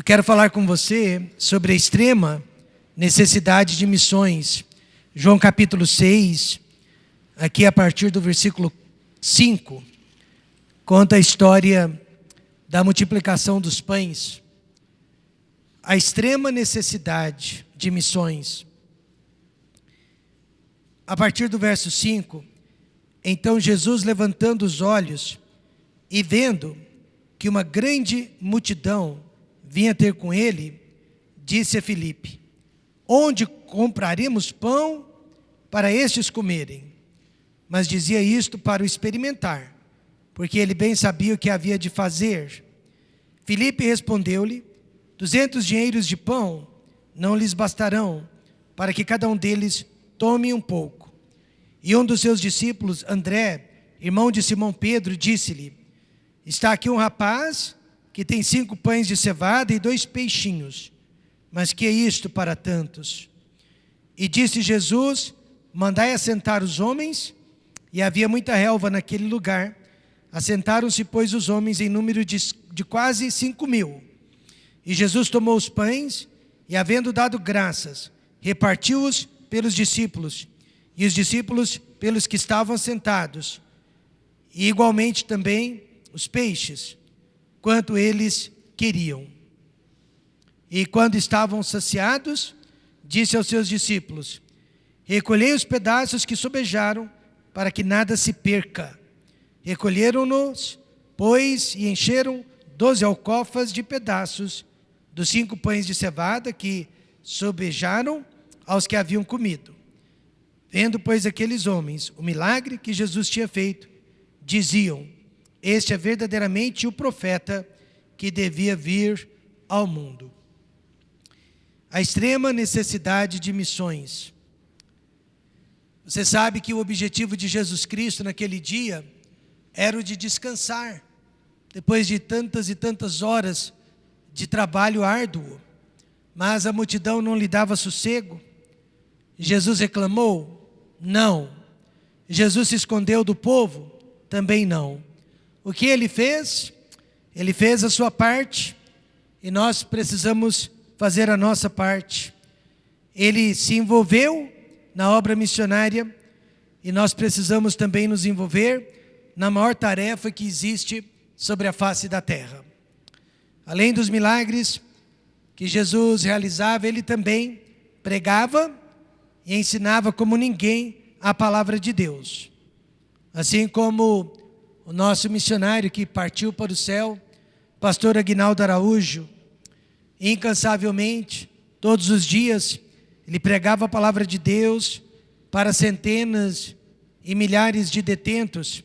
Eu quero falar com você sobre a extrema necessidade de missões. João capítulo 6, aqui a partir do versículo 5, conta a história da multiplicação dos pães. A extrema necessidade de missões. A partir do verso 5, então Jesus, levantando os olhos e vendo que uma grande multidão vinha ter com ele, disse a Filipe: onde compraremos pão para estes comerem? Mas dizia isto para o experimentar, porque ele bem sabia o que havia de fazer. Filipe respondeu-lhe: 200 dinheiros de pão não lhes bastarão, para que cada um deles tome um pouco. E um dos seus discípulos, André, irmão de Simão Pedro, disse-lhe: está aqui um rapaz que tem 5 pães de cevada e 2 peixinhos, mas que é isto para tantos? E disse Jesus: mandai assentar os homens. E havia muita relva naquele lugar. Assentaram-se, pois, os homens em número de quase 5.000. E Jesus tomou os pães e, havendo dado graças, repartiu-os pelos discípulos, e os discípulos pelos que estavam sentados, e igualmente também os peixes, quanto eles queriam. E quando estavam saciados, disse aos seus discípulos: recolhei os pedaços que sobejaram, para que nada se perca. Recolheram-nos, pois, e encheram 12 alcofas de pedaços dos 5 pães de cevada que sobejaram aos que haviam comido. Vendo, pois, aqueles homens o milagre que Jesus tinha feito, diziam: este é verdadeiramente o profeta que devia vir ao mundo. A extrema necessidade de missões. Você sabe que o objetivo de Jesus Cristo naquele dia era o de descansar, depois de tantas e tantas horas de trabalho árduo. Mas a multidão não lhe dava sossego. Jesus reclamou? Não. Jesus se escondeu do povo? Também não. O que ele fez? Ele fez a sua parte, e nós precisamos fazer a nossa parte. Ele se envolveu na obra missionária, e nós precisamos também nos envolver na maior tarefa que existe sobre a face da terra. Além dos milagres que Jesus realizava, ele também pregava e ensinava como ninguém a palavra de Deus. Assim como o nosso missionário que partiu para o céu, pastor Aguinaldo Araújo, incansavelmente, todos os dias, ele pregava a palavra de Deus para centenas e milhares de detentos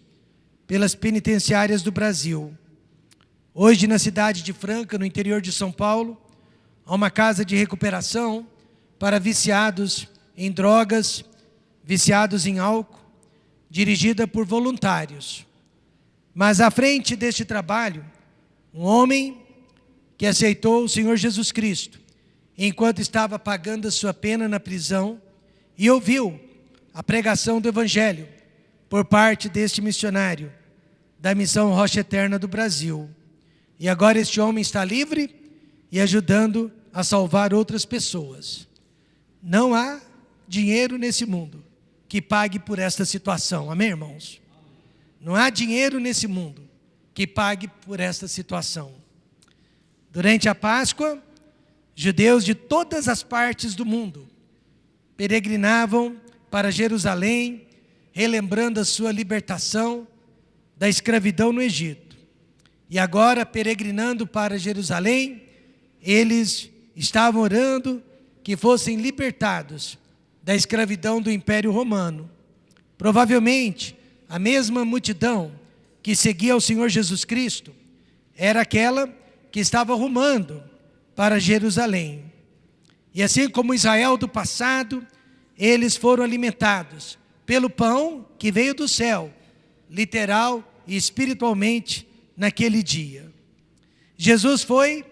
pelas penitenciárias do Brasil. Hoje, na cidade de Franca, no interior de São Paulo, há uma casa de recuperação para viciados em drogas, viciados em álcool, dirigida por voluntários. Mas à frente deste trabalho, um homem que aceitou o Senhor Jesus Cristo, enquanto estava pagando a sua pena na prisão, e ouviu a pregação do Evangelho por parte deste missionário da Missão Rocha Eterna do Brasil. E agora este homem está livre e ajudando a salvar outras pessoas. Não há dinheiro nesse mundo que pague por esta situação. Amém, irmãos? Não há dinheiro nesse mundo que pague por esta situação. Durante a Páscoa, judeus de todas as partes do mundo peregrinavam para Jerusalém, relembrando a sua libertação da escravidão no Egito. E agora, peregrinando para Jerusalém, eles estavam orando que fossem libertados da escravidão do Império Romano. Provavelmente, a mesma multidão que seguia o Senhor Jesus Cristo era aquela que estava rumando para Jerusalém. E assim como Israel do passado, eles foram alimentados pelo pão que veio do céu, literal e espiritualmente, naquele dia. Jesus foi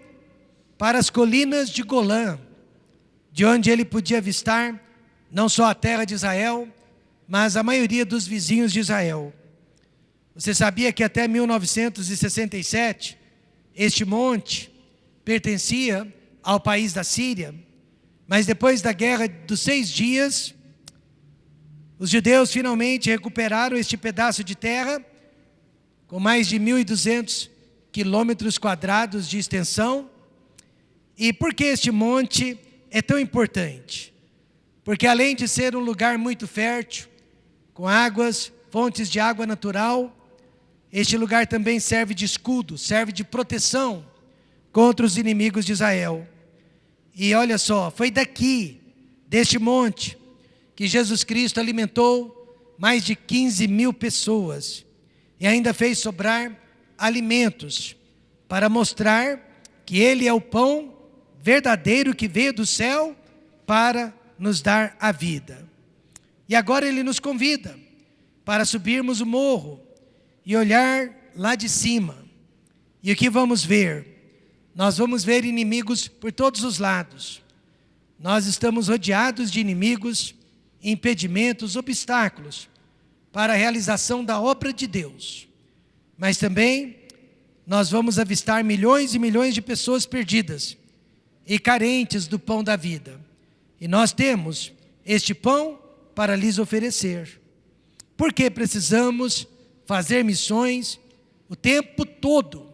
para as colinas de Golã, de onde ele podia avistar não só a terra de Israel, mas a maioria dos vizinhos de Israel. Você sabia que até 1967, este monte pertencia ao país da Síria, mas depois da guerra dos 6 dias, os judeus finalmente recuperaram este pedaço de terra, com mais de 1.200 quilômetros quadrados de extensão. E por que este monte é tão importante? Porque além de ser um lugar muito fértil, com águas, fontes de água natural, este lugar também serve de escudo, serve de proteção contra os inimigos de Israel. E olha só, foi daqui, deste monte, que Jesus Cristo alimentou mais de 15.000 pessoas e ainda fez sobrar alimentos para mostrar que Ele é o pão verdadeiro que veio do céu para nos dar a vida. E agora Ele nos convida para subirmos o morro e olhar lá de cima. E o que vamos ver? Nós vamos ver inimigos por todos os lados. Nós estamos rodeados de inimigos, impedimentos, obstáculos para a realização da obra de Deus. Mas também nós vamos avistar milhões e milhões de pessoas perdidas e carentes do pão da vida. E nós temos este pão para lhes oferecer. Porque precisamos fazer missões o tempo todo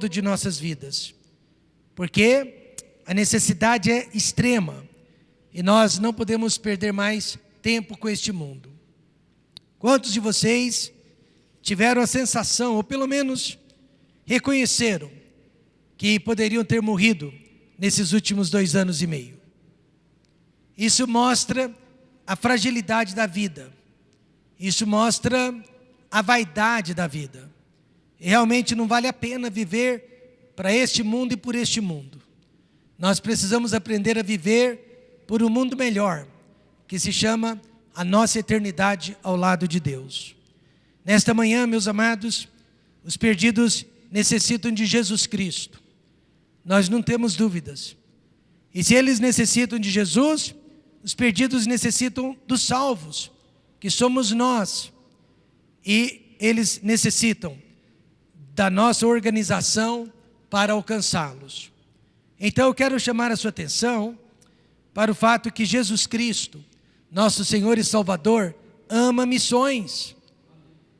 de nossas vidas. Porque a necessidade é extrema e nós não podemos perder mais tempo com este mundo. Quantos de vocês tiveram a sensação, ou pelo menos reconheceram, que poderiam ter morrido nesses últimos 2 anos e meio? Isso mostra a fragilidade da vida. Isso mostra a vaidade da vida. E realmente não vale a pena viver para este mundo e por este mundo. Nós precisamos aprender a viver por um mundo melhor, que se chama a nossa eternidade ao lado de Deus. Nesta manhã, meus amados, os perdidos necessitam de Jesus Cristo. Nós não temos dúvidas. E se eles necessitam de Jesus, os perdidos necessitam dos salvos, que somos nós. E eles necessitam da nossa organização para alcançá-los. Então eu quero chamar a sua atenção para o fato que Jesus Cristo, nosso Senhor e Salvador, ama missões.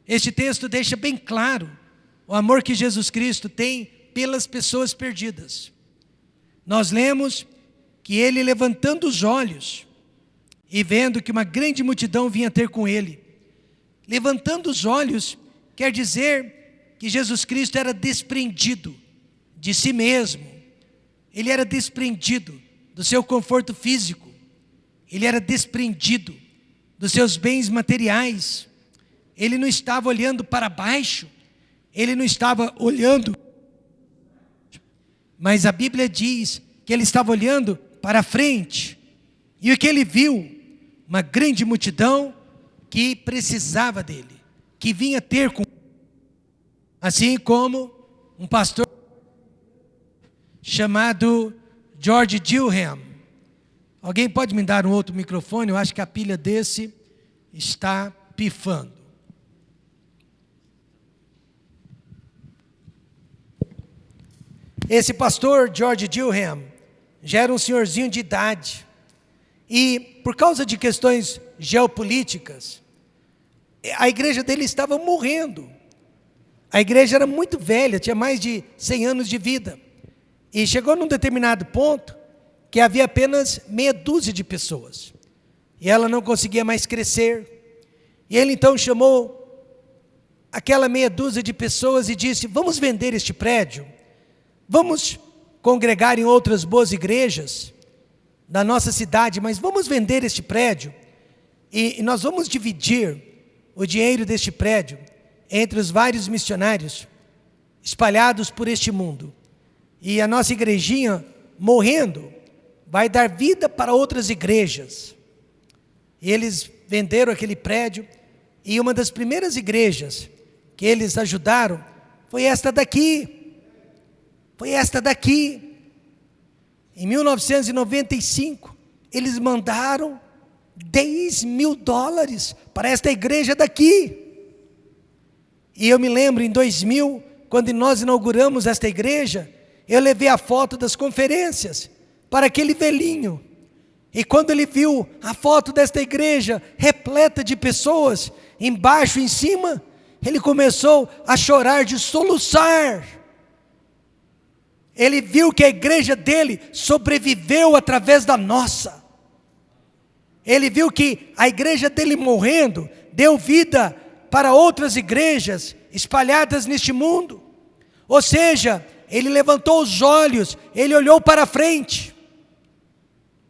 Este texto deixa bem claro o amor que Jesus Cristo tem pelas pessoas perdidas. Nós lemos que ele, levantando os olhos e vendo que uma grande multidão vinha ter com ele, levantando os olhos quer dizer que Jesus Cristo era desprendido de si mesmo. Ele era desprendido do seu conforto físico. Ele era desprendido dos seus bens materiais. Ele não estava olhando para baixo. Ele não estava olhando. Mas a Bíblia diz que ele estava olhando para frente. E o que ele viu? Uma grande multidão que precisava dele, que vinha ter com ele. Assim como um pastor chamado George Gilham. Alguém pode me dar um outro microfone? Eu acho que a pilha desse está pifando. Esse pastor George Gilham já era um senhorzinho de idade. E por causa de questões geopolíticas, a igreja dele estava morrendo. A igreja era muito velha, tinha mais de 100 anos de vida. E chegou num determinado ponto que havia apenas meia dúzia de pessoas. E ela não conseguia mais crescer. E ele então chamou aquela meia dúzia de pessoas e disse: vamos vender este prédio? Vamos congregar em outras boas igrejas da nossa cidade, mas vamos vender este prédio e nós vamos dividir o dinheiro deste prédio entre os vários missionários espalhados por este mundo. E a nossa igrejinha, morrendo, vai dar vida para outras igrejas. E eles venderam aquele prédio, e uma das primeiras igrejas que eles ajudaram foi esta daqui. Foi esta daqui. Em 1995, eles mandaram $10.000 para esta igreja daqui. E eu me lembro, em 2000, quando nós inauguramos esta igreja, eu levei a foto das conferências para aquele velhinho. E quando ele viu a foto desta igreja repleta de pessoas, embaixo e em cima, ele começou a chorar, de soluçar. Ele viu que a igreja dele sobreviveu através da nossa. Ele viu que a igreja dele morrendo, deu vida para outras igrejas espalhadas neste mundo. Ou seja, ele levantou os olhos, ele olhou para frente.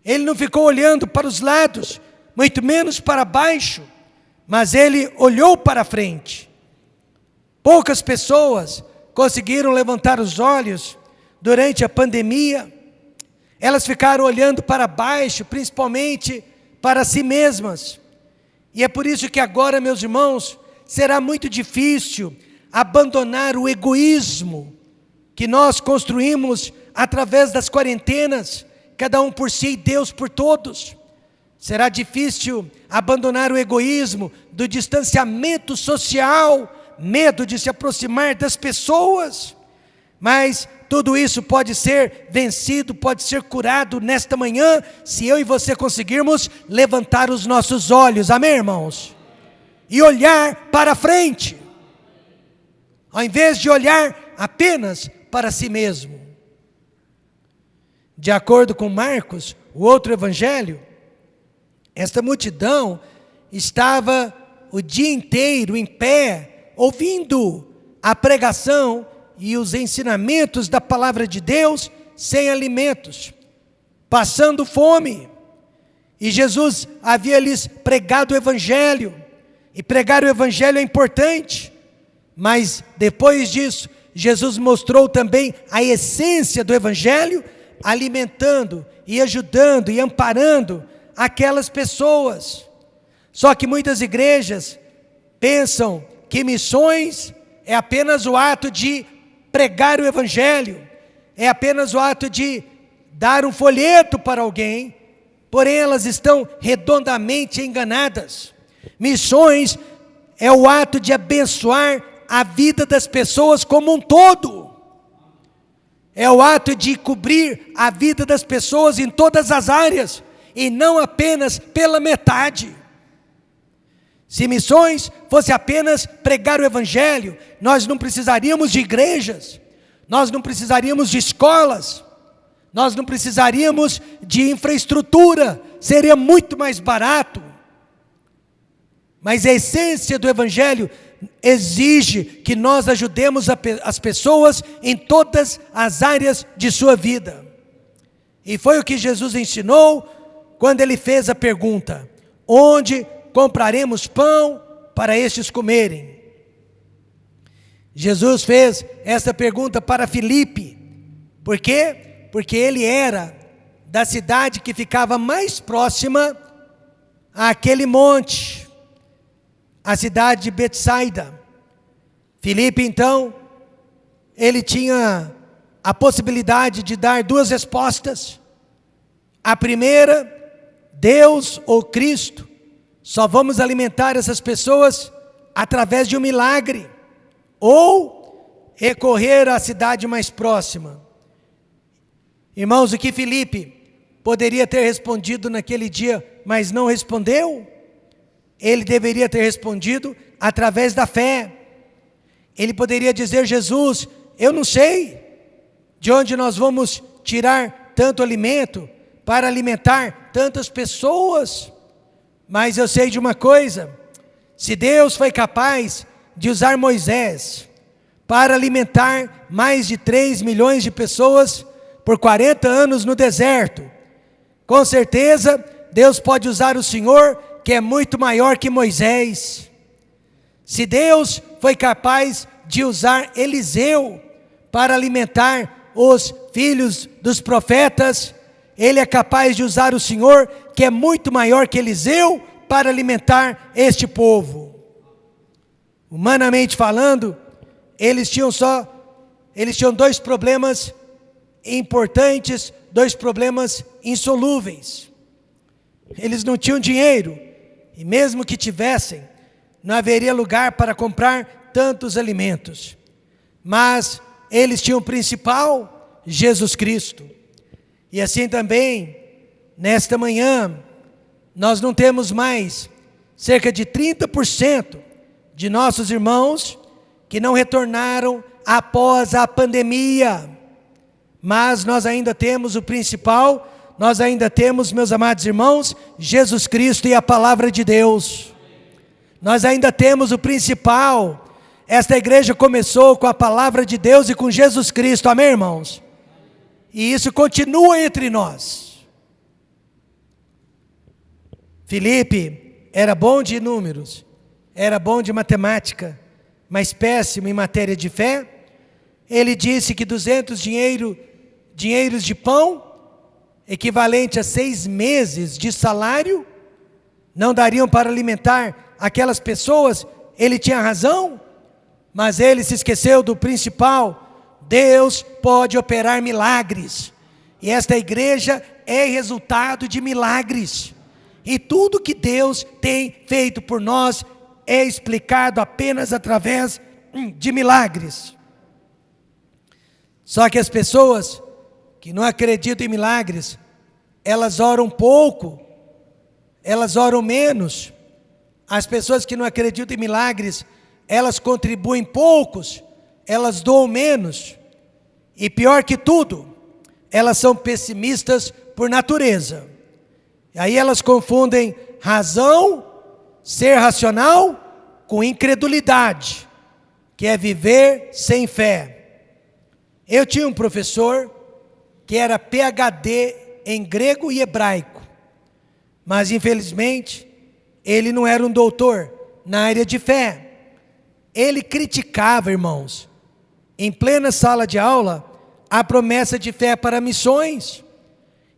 Ele não ficou olhando para os lados, muito menos para baixo, mas ele olhou para frente. Poucas pessoas conseguiram levantar os olhos durante a pandemia. Elas ficaram olhando para baixo, principalmente para si mesmas. E é por isso que agora, meus irmãos, será muito difícil abandonar o egoísmo que nós construímos através das quarentenas, cada um por si e Deus por todos. Será difícil abandonar o egoísmo do distanciamento social, medo de se aproximar das pessoas. Mas tudo isso pode ser vencido, pode ser curado nesta manhã, se eu e você conseguirmos levantar os nossos olhos, amém, irmãos? E olhar para frente, ao invés de olhar apenas para si mesmo. De acordo com Marcos, o outro evangelho, esta multidão estava o dia inteiro em pé, ouvindo a pregação e os ensinamentos da palavra de Deus, sem alimentos, passando fome. E Jesus havia lhes pregado o evangelho, e pregar o evangelho é importante, mas depois disso, Jesus mostrou também a essência do evangelho, alimentando e ajudando e amparando aquelas pessoas. Só que muitas igrejas pensam que missões é apenas o ato de pregar o evangelho, é apenas o ato de dar um folheto para alguém, porém elas estão redondamente enganadas. Missões é o ato de abençoar a vida das pessoas como um todo. É o ato de cobrir a vida das pessoas em todas as áreas, e não apenas pela metade. Se missões fosse apenas pregar o evangelho, nós não precisaríamos de igrejas, nós não precisaríamos de escolas, nós não precisaríamos de infraestrutura, seria muito mais barato. Mas a essência do evangelho exige que nós ajudemos as pessoas em todas as áreas de sua vida. E foi o que Jesus ensinou quando ele fez a pergunta: onde compraremos pão para estes comerem? Jesus fez essa pergunta para Filipe. Por quê? Porque ele era da cidade que ficava mais próxima àquele monte, a cidade de Betsaida. Filipe, então, ele tinha a possibilidade de dar duas respostas. A primeira: Deus ou Cristo, só vamos alimentar essas pessoas através de um milagre, ou recorrer à cidade mais próxima. Irmãos, o que Filipe poderia ter respondido naquele dia, mas não respondeu? Ele deveria ter respondido através da fé. Ele poderia dizer: Jesus, eu não sei de onde nós vamos tirar tanto alimento para alimentar tantas pessoas, mas eu sei de uma coisa: se Deus foi capaz de usar Moisés para alimentar mais de 3 milhões de pessoas por 40 anos no deserto, com certeza Deus pode usar o Senhor, que é muito maior que Moisés. Se Deus foi capaz de usar Eliseu para alimentar os filhos dos profetas, Ele é capaz de usar o Senhor, que é muito maior que Eliseu, para alimentar este povo. Humanamente falando, eles tinham dois problemas importantes, dois problemas insolúveis. Eles não tinham dinheiro, e mesmo que tivessem, não haveria lugar para comprar tantos alimentos. Mas eles tinham o principal: Jesus Cristo. E assim também, nesta manhã, nós não temos mais cerca de 30% de nossos irmãos que não retornaram após a pandemia. Mas nós ainda temos o principal, nós ainda temos, meus amados irmãos, Jesus Cristo e a palavra de Deus. Nós ainda temos o principal. Esta igreja começou com a palavra de Deus e com Jesus Cristo, amém, irmãos? E isso continua entre nós. Filipe era bom de números, era bom de matemática, mas péssimo em matéria de fé. Ele disse que 200 dinheiros de pão, equivalente a 6 meses de salário, não dariam para alimentar aquelas pessoas. Ele tinha razão, mas ele se esqueceu do principal. Deus pode operar milagres, e esta igreja é resultado de milagres, e tudo que Deus tem feito por nós é explicado apenas através de milagres. Só que as pessoas que não acreditam em milagres, elas oram pouco, elas oram menos. As pessoas que não acreditam em milagres, elas contribuem poucos, elas doam menos. E pior que tudo, elas são pessimistas por natureza. E aí elas confundem razão, ser racional, com incredulidade, que é viver sem fé. Eu tinha um professor que era PhD em grego e hebraico, mas infelizmente ele não era um doutor na área de fé. Ele criticava, irmãos, em plena sala de aula, a promessa de fé para missões.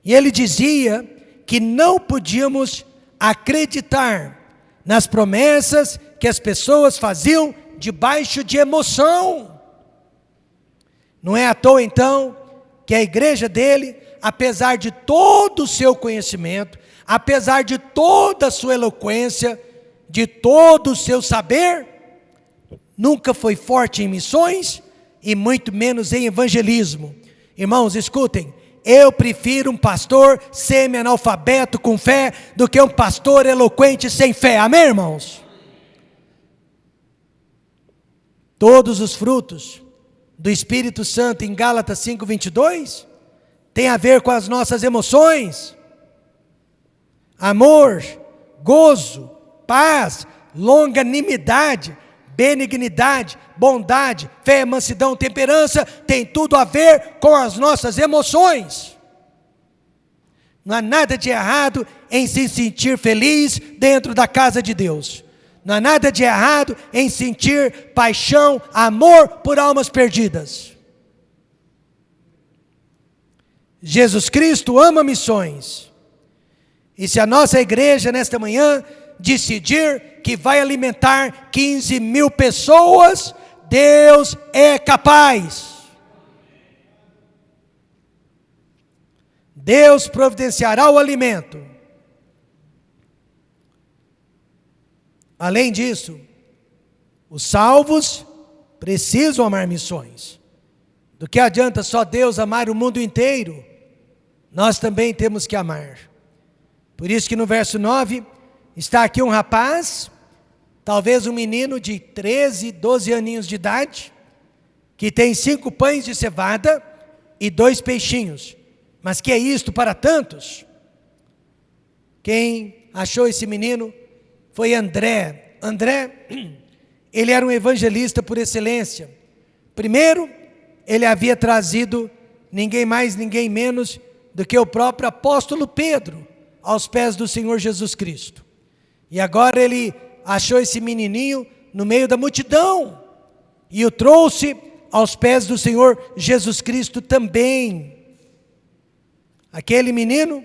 E ele dizia que não podíamos acreditar nas promessas que as pessoas faziam debaixo de emoção. Não é à toa então que a igreja dele, apesar de todo o seu conhecimento, apesar de toda a sua eloquência, de todo o seu saber, nunca foi forte em missões e muito menos em evangelismo. Irmãos, escutem, eu prefiro um pastor semi-analfabeto com fé do que um pastor eloquente sem fé, amém, irmãos? Todos os frutos do Espírito Santo em Gálatas 5:22 tem a ver com as nossas emoções: amor, gozo, paz, longanimidade, benignidade, bondade, fé, mansidão, temperança. Tem tudo a ver com as nossas emoções. Não há nada de errado em se sentir feliz dentro da casa de Deus. Não há nada de errado em sentir paixão, amor por almas perdidas. Jesus Cristo ama missões. E se a nossa igreja nesta manhã decidir que vai alimentar 15 mil pessoas, Deus é capaz. Deus providenciará o alimento. Além disso, os salvos precisam amar missões. Do que adianta só Deus amar o mundo inteiro? Nós também temos que amar. Por isso que no verso 9, está aqui um rapaz, talvez um menino de 13, 12 aninhos de idade, que tem 5 pães de cevada e 2 peixinhos. Mas que é isto para tantos? Quem achou esse menino foi André. André, ele era um evangelista por excelência. Primeiro, ele havia trazido ninguém mais, ninguém menos do que o próprio apóstolo Pedro aos pés do Senhor Jesus Cristo. E agora ele achou esse menininho no meio da multidão e o trouxe aos pés do Senhor Jesus Cristo também. Aquele menino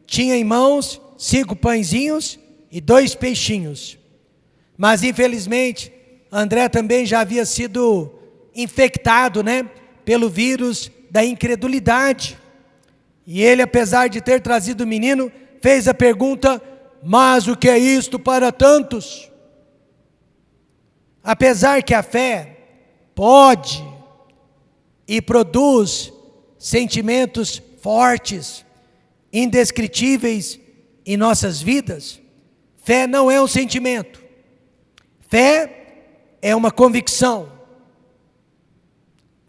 tinha em mãos 5 pãezinhos e 2 peixinhos. Mas infelizmente, André também já havia sido infectado, pelo vírus da incredulidade. E ele, apesar de ter trazido o menino, fez a pergunta: mas o que é isto para tantos? Apesar que a fé pode e produz sentimentos fortes, indescritíveis em nossas vidas, fé não é um sentimento. Fé é uma convicção.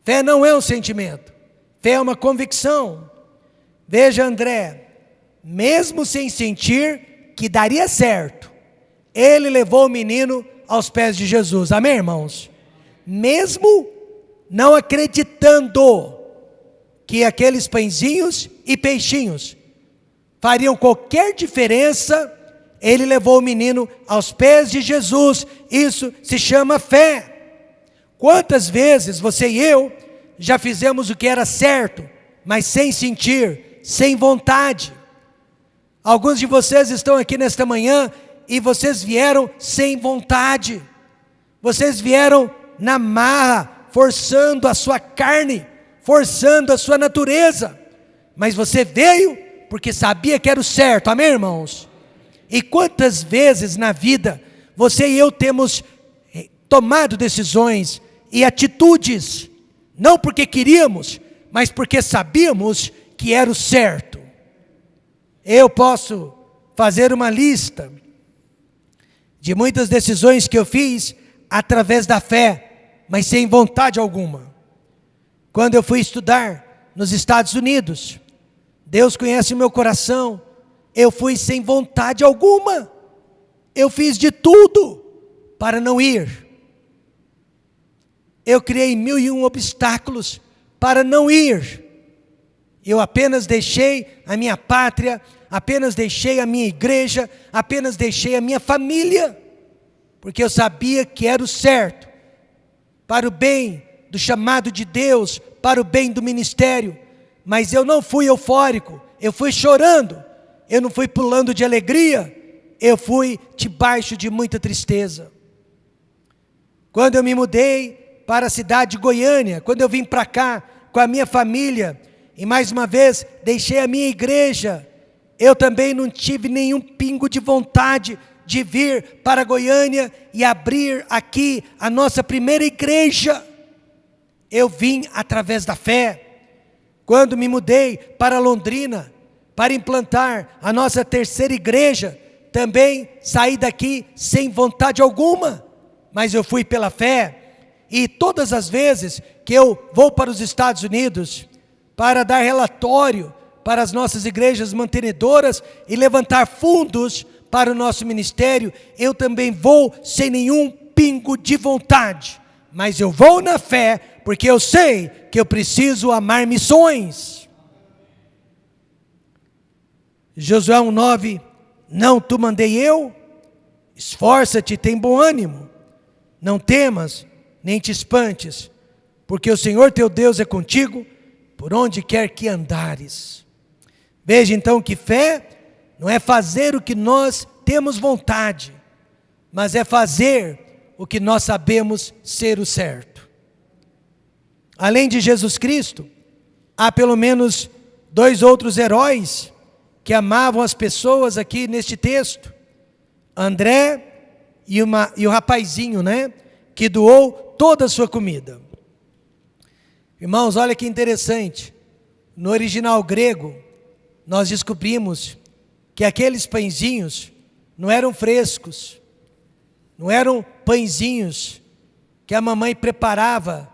Fé não é um sentimento. Fé é uma convicção. Veja, André, mesmo sem sentir que daria certo, ele levou o menino aos pés de Jesus. Amém, irmãos? Mesmo não acreditando que aqueles pãezinhos e peixinhos fariam qualquer diferença, ele levou o menino aos pés de Jesus. Isso se chama fé. Quantas vezes você e eu já fizemos o que era certo, mas sem sentir, sem vontade? Alguns de vocês estão aqui nesta manhã e vocês vieram sem vontade. Vocês vieram na marra, forçando a sua carne, forçando a sua natureza. Mas você veio porque sabia que era o certo. Amém, irmãos? E quantas vezes na vida você e eu temos tomado decisões e atitudes, não porque queríamos, mas porque sabíamos que era o certo. Eu posso fazer uma lista de muitas decisões que eu fiz através da fé, mas sem vontade alguma. Quando eu fui estudar nos Estados Unidos, Deus conhece o meu coração, eu fui sem vontade alguma. Eu fiz de tudo para não ir. Eu criei 1001 obstáculos para não ir. Eu apenas deixei a minha pátria, apenas deixei a minha igreja, apenas deixei a minha família, porque eu sabia que era o certo, para o bem do chamado de Deus, para o bem do ministério. Mas eu não fui eufórico, eu fui chorando, eu não fui pulando de alegria, eu fui debaixo de muita tristeza. Quando eu me mudei para a cidade de Goiânia, quando eu vim para cá com a minha família, e mais uma vez deixei a minha igreja, eu também não tive nenhum pingo de vontade de vir para Goiânia e abrir aqui a nossa primeira igreja. Eu vim através da fé. Quando me mudei para Londrina, para implantar a nossa terceira igreja, também saí daqui sem vontade alguma, mas eu fui pela fé. E todas as vezes que eu vou para os Estados Unidos, para dar relatório para as nossas igrejas mantenedoras e levantar fundos para o nosso ministério, eu também vou sem nenhum pingo de vontade, mas eu vou na fé, porque eu sei que eu preciso amar missões. Josué 1:9, não te mandei eu? Esforça-te, tem bom ânimo, não temas, nem te espantes, porque o Senhor teu Deus é contigo, por onde quer que andares. Veja então que fé não é fazer o que nós temos vontade, mas é fazer o que nós sabemos ser o certo. Além de Jesus Cristo, há pelo menos 2 outros heróis que amavam as pessoas aqui neste texto. André e o rapazinho, que doou toda a sua comida. Irmãos, olha que interessante. No original grego, nós descobrimos que aqueles pãezinhos não eram frescos, não eram pãezinhos que a mamãe preparava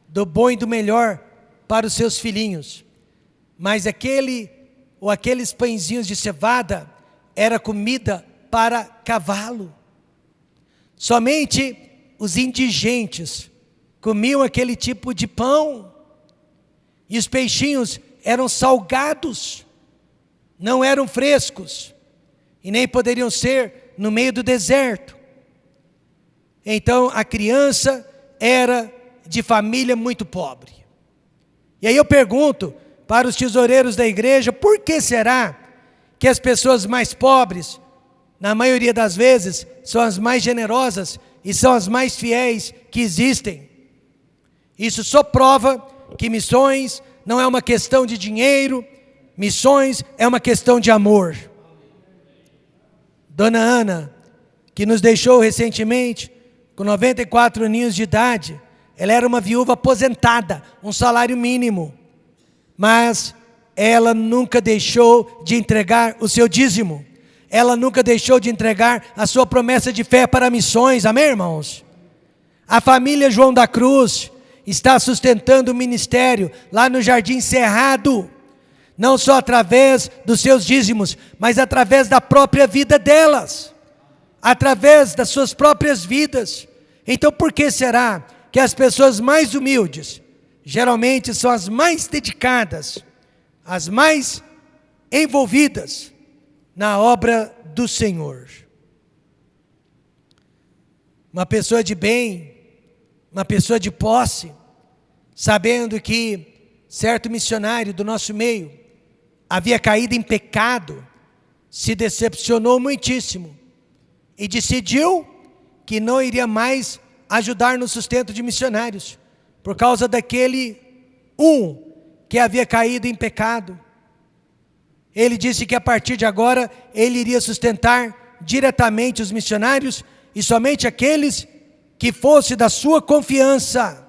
do bom e do melhor para os seus filhinhos, mas aqueles pãezinhos de cevada era comida para cavalo. Somente os indigentes comiam aquele tipo de pão, e os peixinhos eram salgados, não eram frescos, e nem poderiam ser no meio do deserto. Então a criança era de família muito pobre. E aí eu pergunto para os tesoureiros da igreja, por que será que as pessoas mais pobres, na maioria das vezes, são as mais generosas e são as mais fiéis que existem? Isso só prova que missões não é uma questão de dinheiro, missões é uma questão de amor. Dona Ana, que nos deixou recentemente, com 94 aninhos de idade, ela era uma viúva aposentada, um salário mínimo. mas ela nunca deixou de entregar o seu dízimo. Ela nunca deixou de entregar a sua promessa de fé para missões. Amém, irmãos? A família João da Cruz está sustentando o ministério lá no Jardim Cerrado, não só através dos seus dízimos, mas através da própria vida delas, através das suas próprias vidas. Então por que será que as pessoas mais humildes, geralmente são as mais dedicadas, as mais envolvidas na obra do Senhor? Uma pessoa de bem, uma pessoa de posse, sabendo que certo missionário do nosso meio havia caído em pecado, se decepcionou muitíssimo e decidiu que não iria mais ajudar no sustento de missionários, por causa daquele que havia caído em pecado. Ele disse que a partir de agora ele iria sustentar diretamente os missionários e somente aqueles que fosse da sua confiança.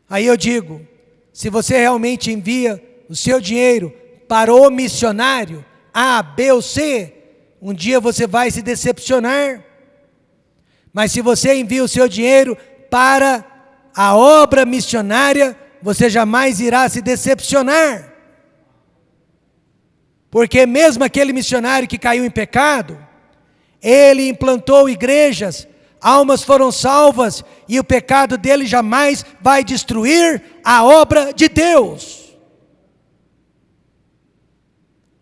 Aí eu digo, se você realmente envia o seu dinheiro para o missionário A, B ou C, um dia você vai se decepcionar. Mas se você envia o seu dinheiro para a obra missionária, você jamais irá se decepcionar. Porque mesmo aquele missionário que caiu em pecado, ele implantou igrejas, almas foram salvas, e o pecado dele jamais vai destruir a obra de Deus.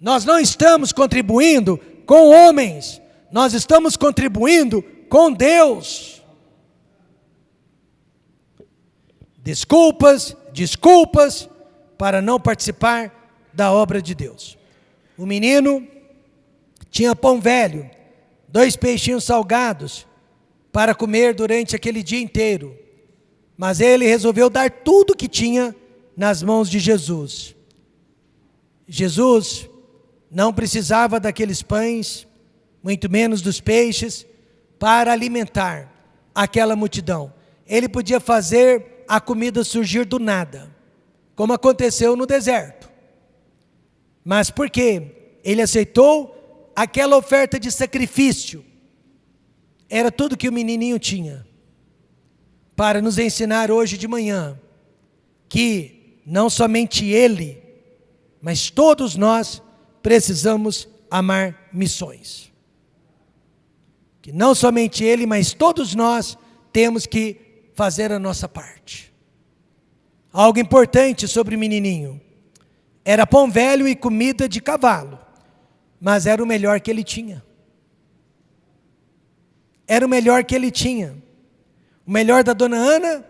Nós não estamos contribuindo com homens, nós estamos contribuindo com Deus. Desculpas para não participar da obra de Deus. O menino tinha pão velho, 2 peixinhos salgados para comer durante aquele dia inteiro, mas ele resolveu dar tudo o que tinha nas mãos de Jesus. Jesus não precisava daqueles pães, muito menos dos peixes, para alimentar aquela multidão. Ele podia fazer a comida surgir do nada, como aconteceu no deserto. Mas por quê? Ele aceitou aquela oferta de sacrifício. Era tudo que o menininho tinha, para nos ensinar hoje de manhã, que não somente ele, mas todos nós precisamos amar missões. Que não somente ele, mas todos nós temos que fazer a nossa parte. Algo importante sobre o menininho: era pão velho e comida de cavalo, mas era o melhor que ele tinha. Era o melhor que ele tinha. O melhor da dona Ana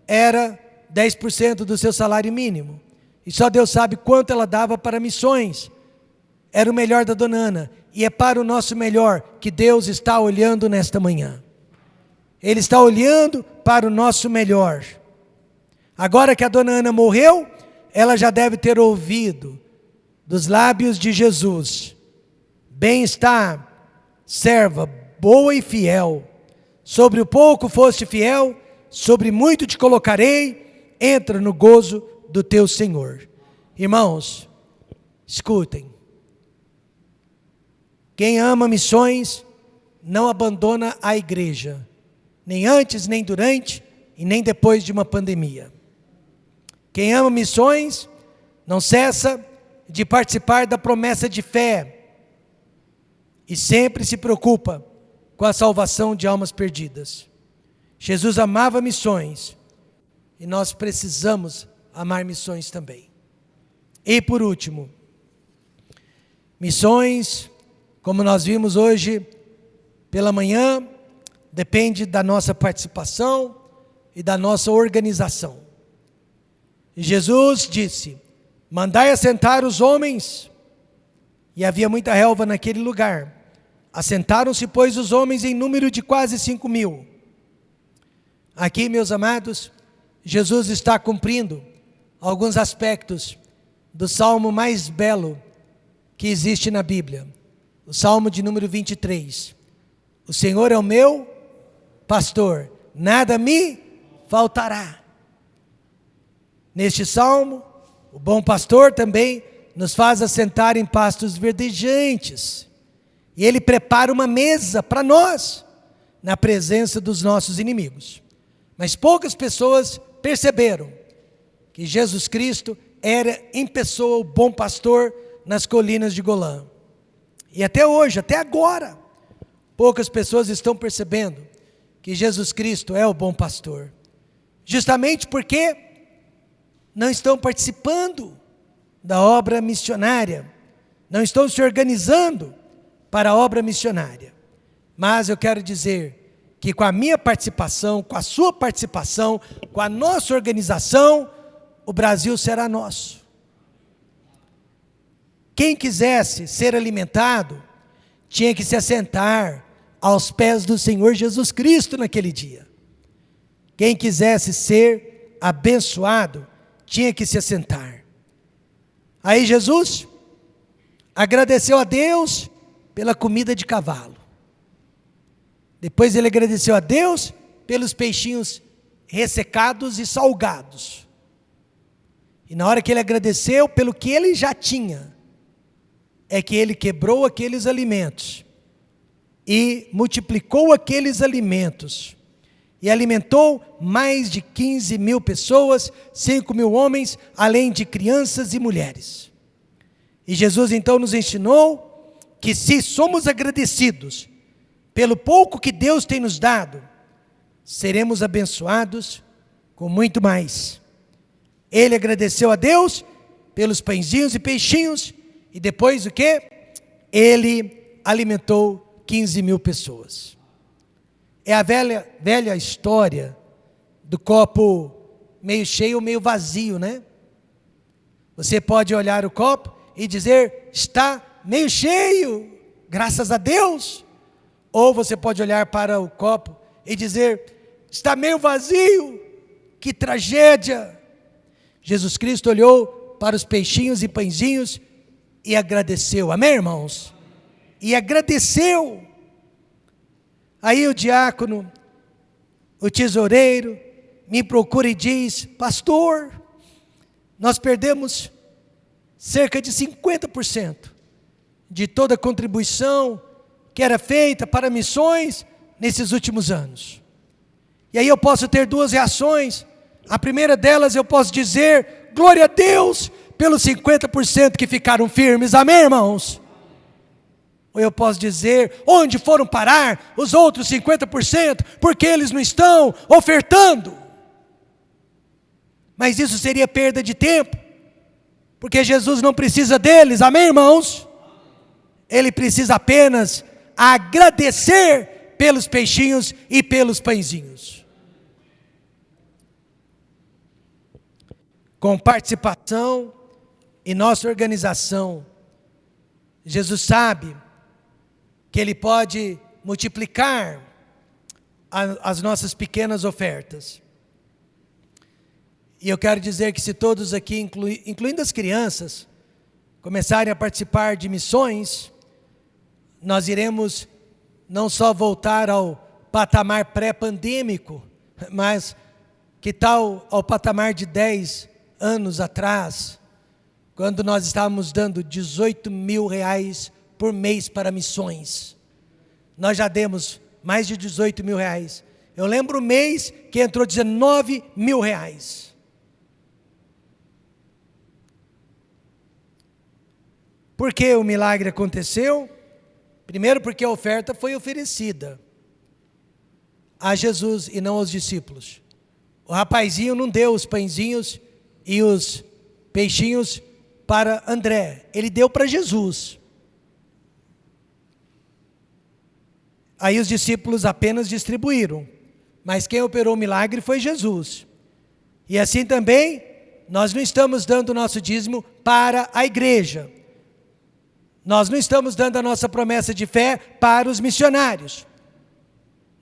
era 10% do seu salário mínimo, e só Deus sabe quanto ela dava para missões. Era o melhor da dona Ana, e é para o nosso melhor que Deus está olhando nesta manhã. Ele está olhando para o nosso melhor. Agora que a dona Ana morreu, ela já deve ter ouvido dos lábios de Jesus: bem está, serva boa e fiel, sobre o pouco foste fiel, sobre muito te colocarei, entra no gozo do teu Senhor. Irmãos, escutem, quem ama missões não abandona a igreja, nem antes, nem durante e nem depois de uma pandemia. Quem ama missões não cessa de participar da promessa de fé e sempre se preocupa com a salvação de almas perdidas. Jesus amava missões e nós precisamos amar missões também. E por último, missões, como nós vimos hoje pela manhã, depende da nossa participação e da nossa organização. E Jesus disse: mandai assentar os homens, e havia muita relva naquele lugar. Assentaram-se, pois, os homens em número de quase 5.000. Aqui, meus amados, Jesus está cumprindo alguns aspectos do salmo mais belo que existe na Bíblia. O salmo de número 23. O Senhor é o meu pastor, nada me faltará. Neste salmo, o bom pastor também nos faz assentar em pastos verdejantes. E Ele prepara uma mesa para nós, na presença dos nossos inimigos. Mas poucas pessoas perceberam que Jesus Cristo era em pessoa o bom pastor nas colinas de Golã. E até hoje, até agora, poucas pessoas estão percebendo que Jesus Cristo é o bom pastor. Justamente porque não estão participando da obra missionária, não estão se organizando para a obra missionária. Mas eu quero dizer que com a minha participação, com a sua participação, com a nossa organização, o Brasil será nosso. Quem quisesse ser alimentado, tinha que se assentar aos pés do Senhor Jesus Cristo naquele dia. Quem quisesse ser abençoado, tinha que se assentar. Aí Jesus agradeceu a Deus pela comida de cavalo. Depois ele agradeceu a Deus pelos peixinhos ressecados e salgados. E na hora que ele agradeceu pelo que ele já tinha, é que ele quebrou aqueles alimentos e multiplicou aqueles alimentos e alimentou mais de 15.000 pessoas, 5.000 homens, além de crianças e mulheres. E Jesus então nos ensinou que se somos agradecidos pelo pouco que Deus tem nos dado, seremos abençoados com muito mais. Ele agradeceu a Deus pelos pãezinhos e peixinhos, e depois o quê? Ele alimentou 15.000 pessoas. É a velha história do copo meio cheio ou meio vazio, né? Você pode olhar o copo e dizer, está meio cheio, graças a Deus. Ou você pode olhar para o copo e dizer, está meio vazio, que tragédia. Jesus Cristo olhou para os peixinhos e pãezinhos e agradeceu, amém, irmãos? E agradeceu. Aí o diácono, o tesoureiro, me procura e diz, pastor, nós perdemos cerca de 50% de toda a contribuição que era feita para missões nesses últimos anos. E aí eu posso ter duas reações. A primeira delas eu posso dizer, glória a Deus, pelos 50% que ficaram firmes, amém, irmãos? Ou eu posso dizer, onde foram parar os outros 50%, porque eles não estão ofertando? Mas isso seria perda de tempo, porque Jesus não precisa deles, amém, irmãos? Ele precisa apenas agradecer pelos peixinhos e pelos pãezinhos. Com participação e nossa organização, Jesus sabe que Ele pode multiplicar as nossas pequenas ofertas. E eu quero dizer que se todos aqui, incluindo as crianças, começarem a participar de missões, nós iremos não só voltar ao patamar pré-pandêmico, mas que tal ao patamar de 10 anos atrás, quando nós estávamos dando 18 mil reais por mês para missões. Nós já demos mais de 18 mil reais. Eu lembro o mês que entrou 19 mil reais. Por que o milagre aconteceu? Primeiro porque a oferta foi oferecida a Jesus e não aos discípulos. O rapazinho não deu os pãezinhos e os peixinhos para André, ele deu para Jesus. Aí os discípulos apenas distribuíram, mas quem operou o milagre foi Jesus. E assim também, nós não estamos dando o nosso dízimo para a igreja. Nós não estamos dando a nossa promessa de fé para os missionários.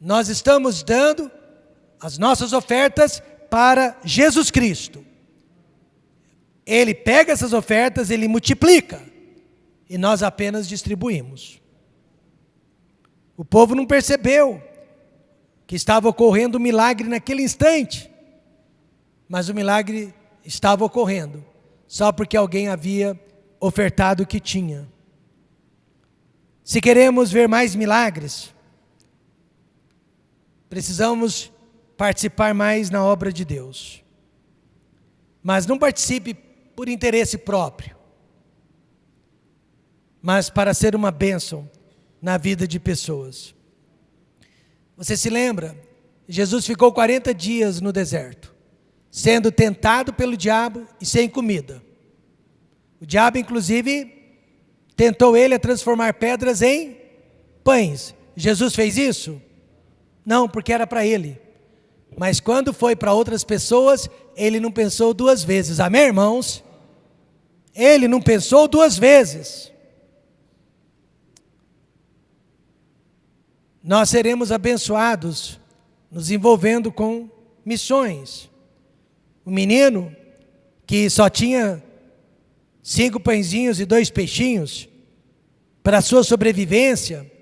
Nós estamos dando as nossas ofertas para Jesus Cristo. Ele pega essas ofertas, Ele multiplica, e nós apenas distribuímos. O povo não percebeu que estava ocorrendo um milagre naquele instante, mas o milagre estava ocorrendo. só porque alguém havia ofertado o que tinha. Se queremos ver mais milagres, precisamos participar mais na obra de Deus. Mas não participe por interesse próprio, mas para ser uma bênção na vida de pessoas. Você se lembra? Jesus ficou 40 dias no deserto, sendo tentado pelo diabo e sem comida. O diabo, inclusive, tentou ele a transformar pedras em pães. Jesus fez isso? Não, porque era para ele. Mas quando foi para outras pessoas, ele não pensou duas vezes. Amém, irmãos? Ele não pensou duas vezes. Nós seremos abençoados nos envolvendo com missões. O menino que só tinha 5 pãezinhos e 2 peixinhos para a sua sobrevivência,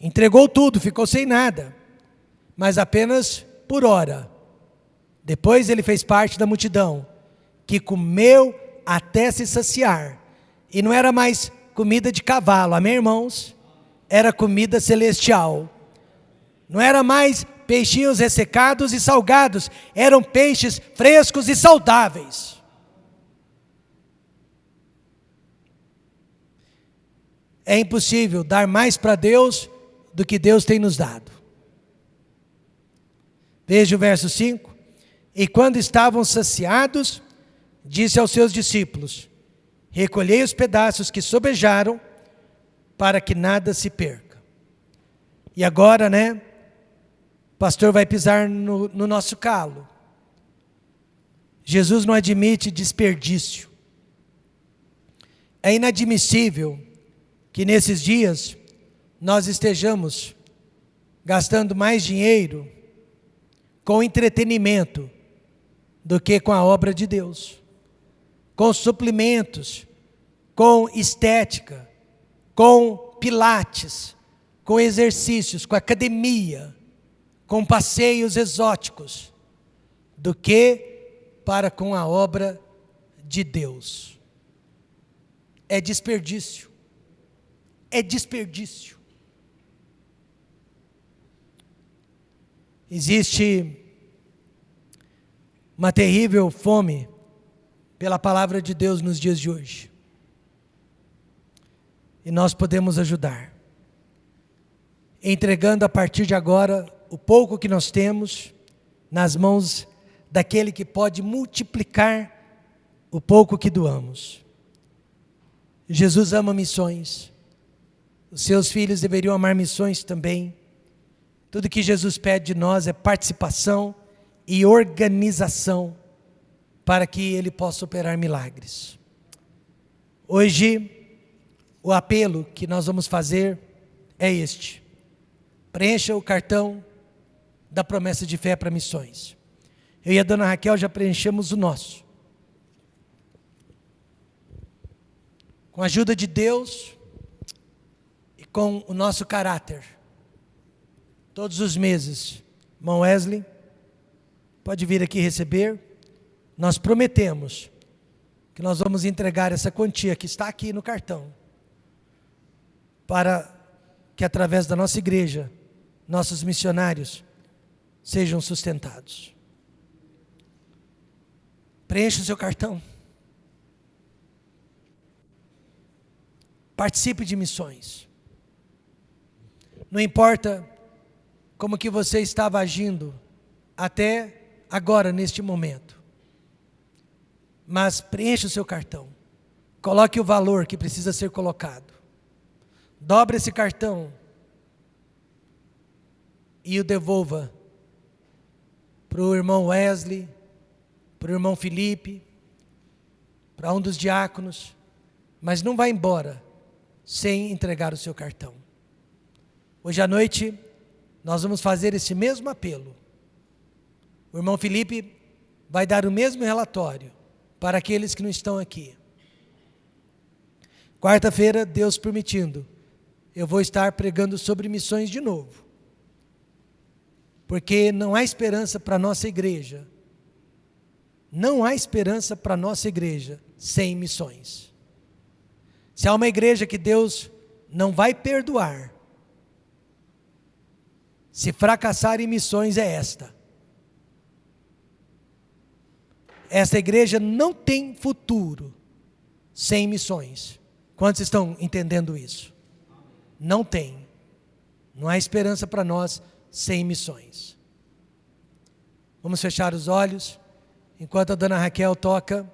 entregou tudo, ficou sem nada, mas apenas por hora. Depois ele fez parte da multidão, que comeu até se saciar, e não era mais comida de cavalo, amém, irmãos? Era comida celestial. Não era mais peixinhos ressecados e salgados, eram peixes frescos e saudáveis. É impossível dar mais para Deus do que Deus tem nos dado. Veja o verso 5. E quando estavam saciados, disse aos seus discípulos: recolhei os pedaços que sobejaram, para que nada se perca. E agora, o pastor vai pisar no nosso calo. Jesus não admite desperdício. É inadmissível que nesses dias nós estejamos gastando mais dinheiro com entretenimento do que com a obra de Deus, com suplementos, com estética, com pilates, com exercícios, com academia, com passeios exóticos, do que para com a obra de Deus. É desperdício. É desperdício. Existe uma terrível fome pela palavra de Deus nos dias de hoje. E nós podemos ajudar, entregando a partir de agora o pouco que nós temos nas mãos daquele que pode multiplicar o pouco que doamos. Jesus ama missões. Os seus filhos deveriam amar missões também. Tudo que Jesus pede de nós é participação e organização para que Ele possa operar milagres. Hoje, o apelo que nós vamos fazer é este: preencha o cartão da promessa de fé para missões. Eu e a dona Raquel já preenchemos o nosso. Com a ajuda de Deus e com o nosso caráter, todos os meses, irmão Wesley, pode vir aqui receber. Nós prometemos que nós vamos entregar essa quantia que está aqui no cartão, para que através da nossa igreja, nossos missionários sejam sustentados. Preencha o seu cartão. Participe de missões. Não importa como que você estava agindo até agora, neste momento. Mas preencha o seu cartão. Coloque o valor que precisa ser colocado. Dobre esse cartão e o devolva para o irmão Wesley, para o irmão Felipe, para um dos diáconos. Mas não vá embora sem entregar o seu cartão. Hoje à noite nós vamos fazer esse mesmo apelo. O irmão Felipe vai dar o mesmo relatório para aqueles que não estão aqui. Quarta-feira, Deus permitindo, eu vou estar pregando sobre missões de novo. Porque não há esperança para a nossa igreja não há esperança para a nossa igreja sem missões. Se há uma igreja que Deus não vai perdoar, se fracassar em missões, é esta. Esta igreja não tem futuro sem missões. Quantos estão entendendo isso? Não tem. Não há esperança para nós sem missões. Vamos fechar os olhos enquanto a dona Raquel toca